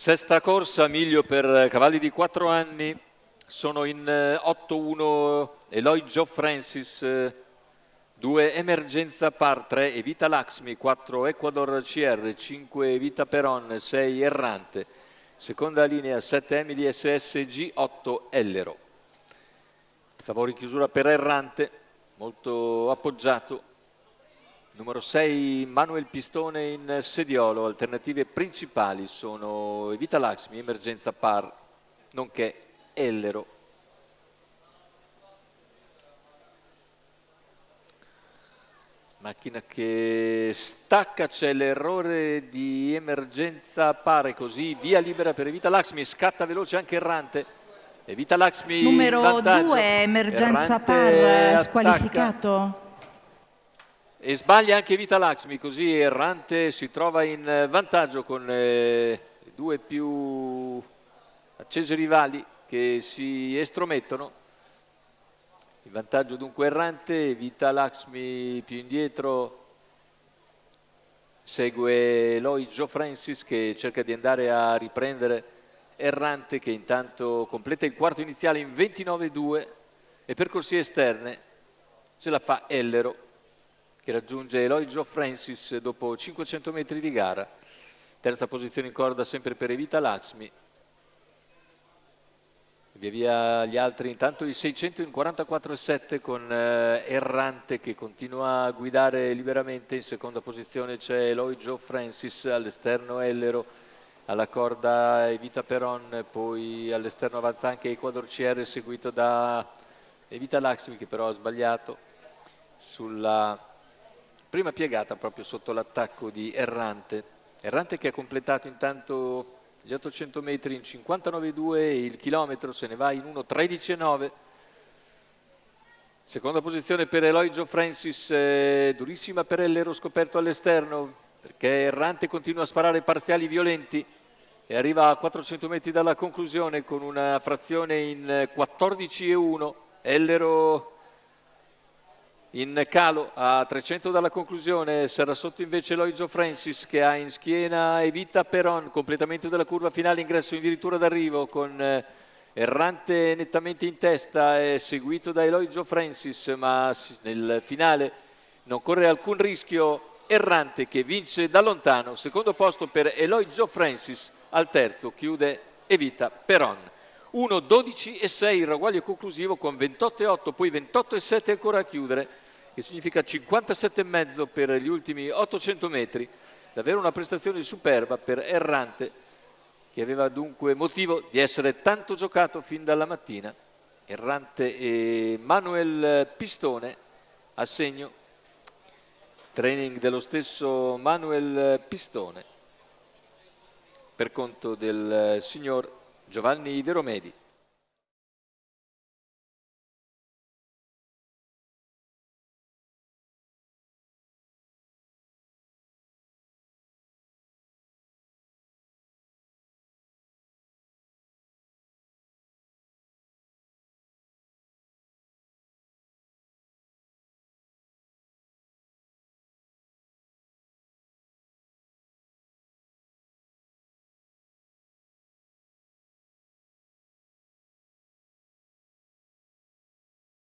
Sesta corsa, miglio per cavalli di 4 anni, sono in 8-1 Eloy Joe Francis, 2 Emergenza Par, 3 Evita Laxmi, 4 Ecuador CR, 5 Evita Peron, 6 Errante, seconda linea 7 Emily SSG, 8 Ellero. Favori chiusura per Errante, molto appoggiato. Numero 6 Manuel Pistone in sediolo, alternative principali sono Evita Laxmi, Emergenza Par, nonché Ellero. Macchina che stacca, c'è l'errore di Emergenza Par, così via libera per Evita Laxmi, scatta veloce anche Errante. Evita Laxmi numero in vantaggio. 2 Emergenza Errante Par squalificato. E sbaglia anche Evita Laxmi, così Errante si trova in vantaggio con due più accesi rivali che si estromettono. Il vantaggio dunque Errante, Evita Laxmi più indietro, segue Eloy Joe Francis che cerca di andare a riprendere Errante, che intanto completa il quarto iniziale in 29-2, e per corsie esterne ce la fa Ellero, che raggiunge Eloy Joe Francis dopo 500 metri di gara. Terza posizione in corda sempre per Evita Laxmi. Via via gli altri, intanto i 600 in 44,7 con Errante che continua a guidare liberamente. In seconda posizione c'è Eloy Joe Francis, all'esterno Ellero, alla corda Evita Peron, poi all'esterno avanza anche Ecuador CR seguito da Evita Laxmi, che però ha sbagliato sulla prima piegata proprio sotto l'attacco di Errante. Errante che ha completato intanto gli 800 metri in 59,2 e il chilometro se ne va in 1,13,9. Seconda posizione per Eloy Joe Francis, durissima per Ellero, scoperto all'esterno, perché Errante continua a sparare parziali violenti e arriva a 400 metri dalla conclusione con una frazione in 14,1. Ellero in calo a 300 dalla conclusione, sarà sotto invece Eloy Joe Francis che ha in schiena Evita Peron, completamento della curva finale, ingresso addirittura d'arrivo con Errante nettamente in testa, è seguito da Eloy Joe Francis, ma nel finale non corre alcun rischio Errante che vince da lontano. Secondo posto per Eloy Joe Francis, al terzo chiude Evita Peron. 1,12,6 il ragguaglio conclusivo con 28,8, poi 28,7 ancora a chiudere, che significa 57,5 per gli ultimi 800 metri. Davvero una prestazione superba per Errante, che aveva dunque motivo di essere tanto giocato fin dalla mattina. Errante e Manuel Pistone a segno. Training dello stesso Manuel Pistone per conto del signor Giovanni De Romedi.